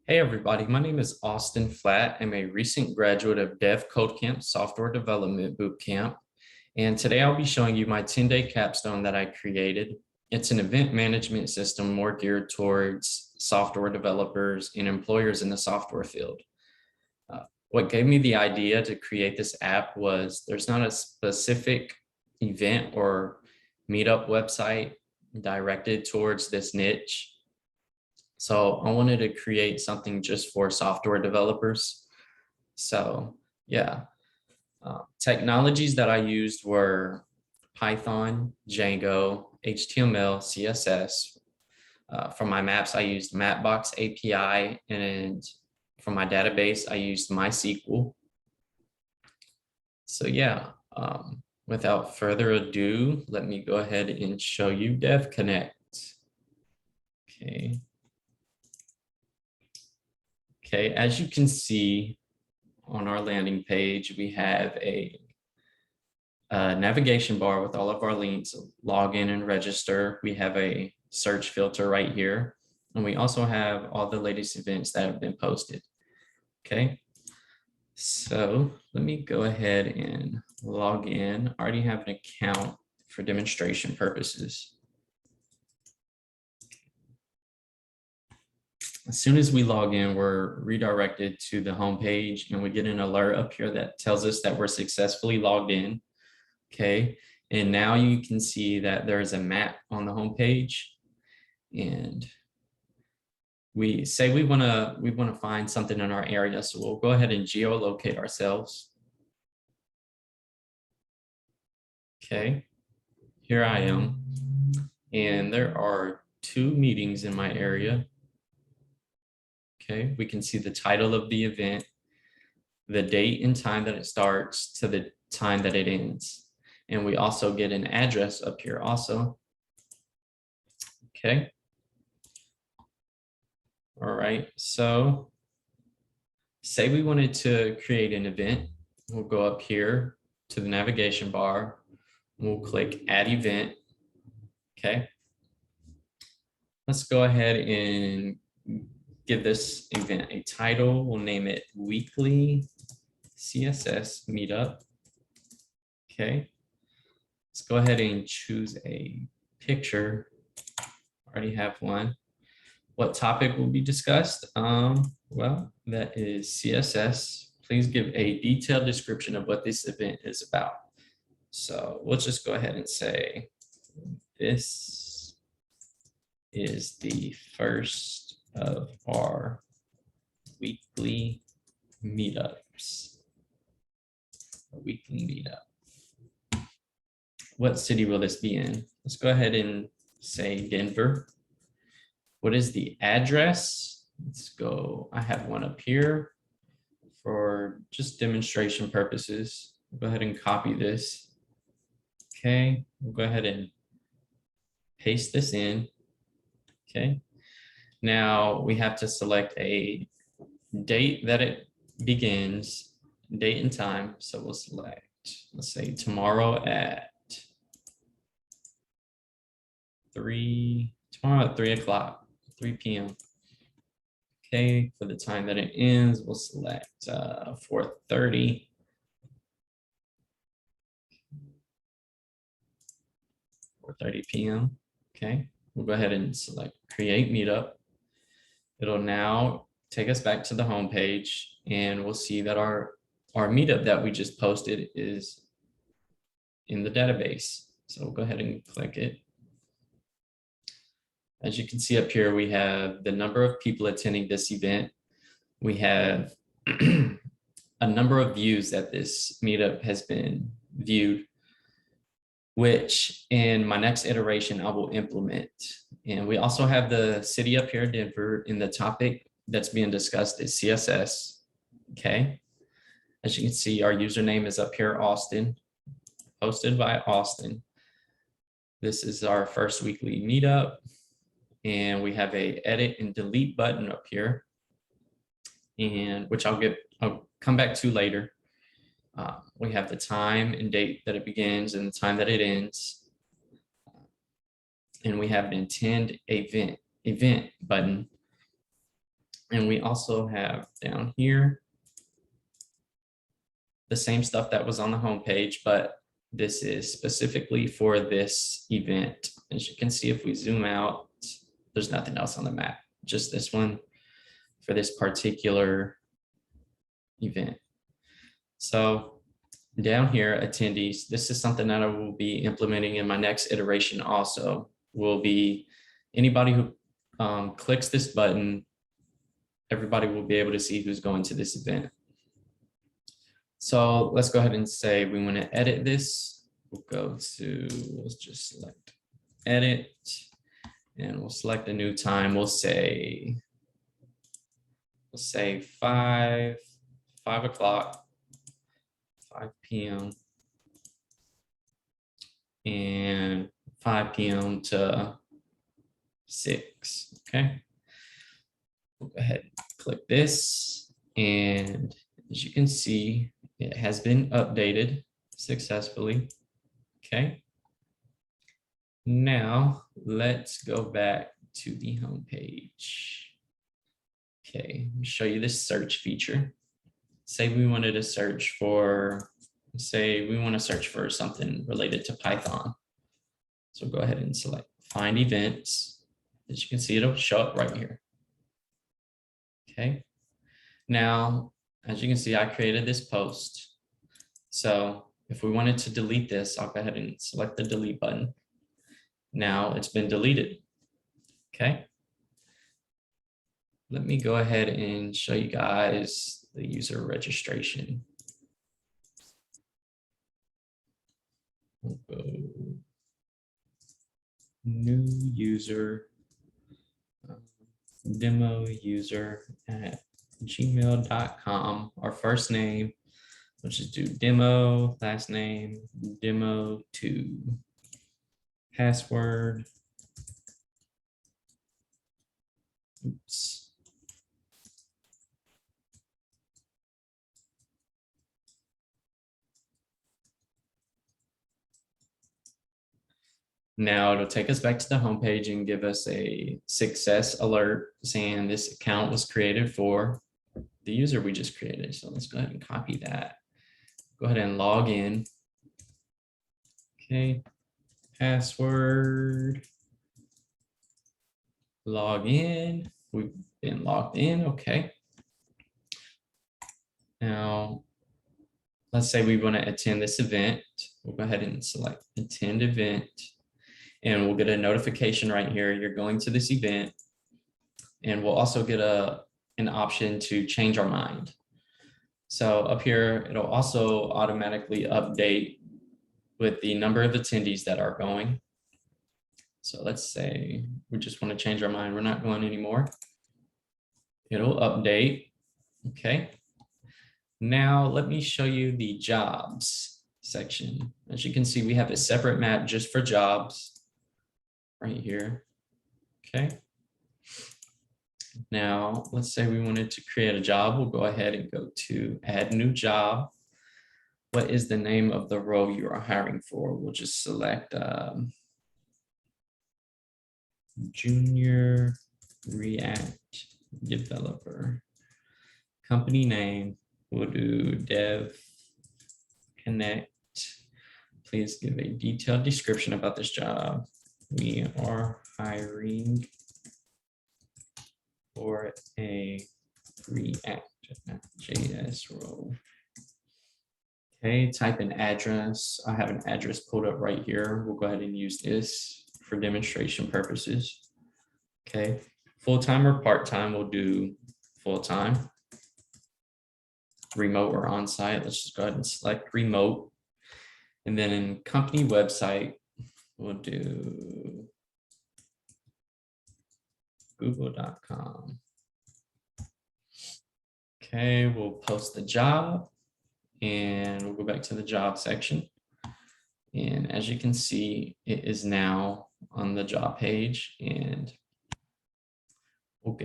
Hey everybody, my name is Austin Flatt. I'm a recent graduate of devCodeCamp Software Development Bootcamp. And today I'll be showing you my 10-day capstone that I created. It's an event management system more geared towards software developers and employers in the software field. What gave me the idea to create this app was there's not a specific event or meetup website directed towards this niche. So I wanted to create something just for software developers. So yeah, technologies that I used were Python, Django, HTML, CSS. For my maps, I used Mapbox API, and for my database, I used MySQL. So yeah, without further ado, let me go ahead and show you Devconnect. Okay, as you can see on our landing page, we have a navigation bar with all of our links, log in and register. We have a search filter right here. And we also have all the latest events that have been posted. Okay, so let me go ahead and log in. I already have an account for demonstration purposes. As soon as we log in, we're redirected to the home page and we get an alert up here that tells us that we're successfully logged in. Okay, and now you can see that there's a map on the home page, and we say we want to find something in our area, so we'll go ahead and geolocate ourselves. Okay, here I am, and there are 2 meetings in my area. Okay, we can see the title of the event, the date and time that it starts to the time that it ends. And we also get an address up here also. Okay. All right, so say we wanted to create an event. We'll go up here to the navigation bar. We'll click add event. Okay. Let's go ahead and give this event a title. We'll name it Weekly CSS Meetup. Okay. Let's go ahead and choose a picture. I already have one. What topic will be discussed? Well, that is CSS. Please give a detailed description of what this event is about. So we'll just go ahead and say, this is the first of our weekly meetups. A weekly meetup. What city will this be in? Let's go ahead and say Denver. What is the address? Let's go, I have one up here for just demonstration purposes. Go ahead and copy this. Okay, we'll go ahead and paste this in. Okay, now we have to select a date that it begins, date and time. So we'll select, let's say tomorrow at 3 o'clock, 3 p.m. Okay, for the time that it ends, we'll select 4:30. 4:30 p.m. Okay, we'll go ahead and select create meetup. It'll now take us back to the home page, and we'll see that our meetup that we just posted is in the database. So we'll go ahead and click it. As you can see up here, we have the number of people attending this event. We have a number of views that this meetup has been viewed, which in my next iteration I will implement. And we also have the city up here, Denver, and the topic that's being discussed is CSS. Okay. As you can see, our username is up here, Austin, hosted by Austin. This is our first weekly meetup. And we have a edit and delete button up here, and which I'll come back to later. We have the time and date that it begins and the time that it ends. And we have an attend event button. And we also have down here the same stuff that was on the home page, but this is specifically for this event. As you can see, if we zoom out, there's nothing else on the map, just this one for this particular event. So down here, attendees, this is something that I will be implementing in my next iteration also, will be anybody who clicks this button, everybody will be able to see who's going to this event. So let's go ahead and say we want to edit this. We'll go to, let's just select edit, and we'll select a new time. We'll say 5 o'clock, 5 p.m. and 5 p.m. to 6. Okay. We'll go ahead and click this, and as you can see, it has been updated successfully. Okay. Now let's go back to the home page. Okay, let me show you this search feature. Say we wanted to search for, say we want to search for something related to Python. So go ahead and select find events. As you can see, it'll show up right here. Okay. Now, as you can see, I created this post. So if we wanted to delete this, I'll go ahead and select the delete button. Now it's been deleted. Okay. Let me go ahead and show you guys the user registration. We'll go new user, demo user at gmail.com. Our first name, let's just do demo, last name, demo2. Password. Oops. Now it'll take us back to the home page and give us a success alert saying this account was created for the user we just created. So let's go ahead and copy that. Go ahead and log in. Okay. Password. Log in. We've been logged in. Okay. Now, let's say we want to attend this event. We'll go ahead and select attend event. And we'll get a notification right here. You're going to this event. And we'll also get an option to change our mind. So up here, it'll also automatically update with the number of attendees that are going. So let's say we just want to change our mind. We're not going anymore. It'll update. Okay. Now let me show you the jobs section. As you can see, we have a separate map just for jobs right here. Okay. Now let's say we wanted to create a job. We'll go ahead and go to add new job. What is the name of the role you are hiring for? We'll just select junior React developer. Company name, we'll do Devconnect. Please give a detailed description about this job. We are hiring for a React.js role. Okay, type in address. I have an address pulled up right here. We'll go ahead and use this for demonstration purposes. Okay, full-time or part-time, we'll do full-time. Remote or on-site, let's just go ahead and select remote. And then in company website, we'll do google.com. Okay, we'll post the job and we'll go back to the job section. And as you can see, it is now on the job page, and we'll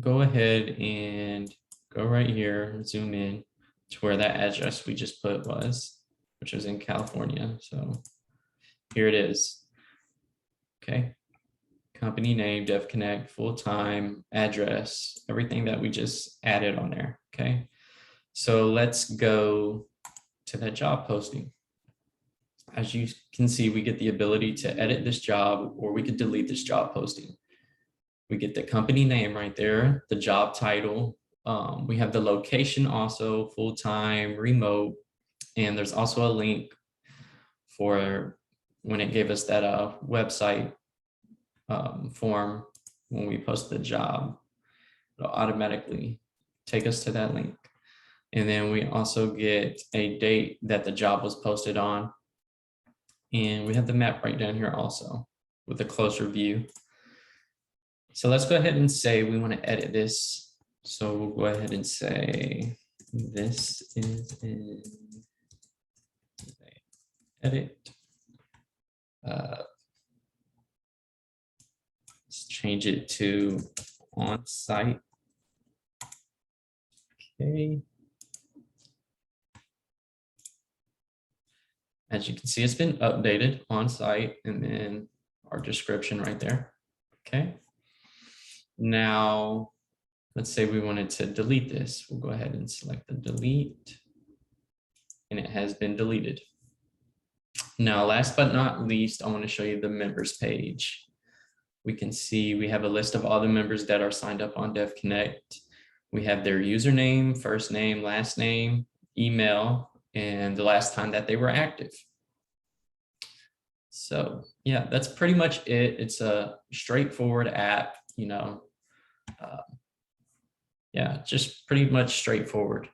go ahead and go right here, zoom in to where that address we just put was, which was in California. So here it is. Okay. company name, Devconnect, full-time, address, everything that we just added on there, okay? So let's go to that job posting. As you can see, we get the ability to edit this job, or we could delete this job posting. We get the company name right there, the job title. We have the location also, full-time, remote, and there's also a link for when it gave us that website form when we post the job. It'll automatically take us to that link. And then we also get a date that the job was posted on. And we have the map right down here also with a closer view. So let's go ahead and say we want to edit this. So we'll go ahead and say this is in edit. Let's change it to on-site. Okay. As you can see, it's been updated on site, and then our description right there. Okay. Now, let's say we wanted to delete this. We'll go ahead and select the delete, and it has been deleted. Now, last but not least, I want to show you the members page. We can see we have a list of all the members that are signed up on Devconnect. We have their username, first name, last name, email, and the last time that they were active. So yeah, that's pretty much it. It's a straightforward app, you know. Yeah, just pretty much straightforward.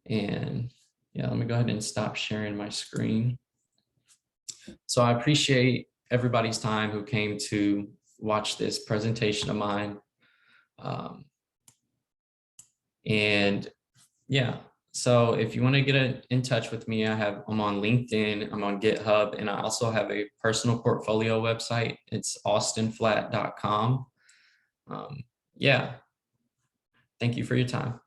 And yeah, let me go ahead and stop sharing my screen. So I appreciate everybody's time who came to watch this presentation of mine. And yeah, so if you want to get in touch with me, I'm on LinkedIn, I'm on GitHub, and I also have a personal portfolio website. It's austinflatt.com. Yeah, thank you for your time.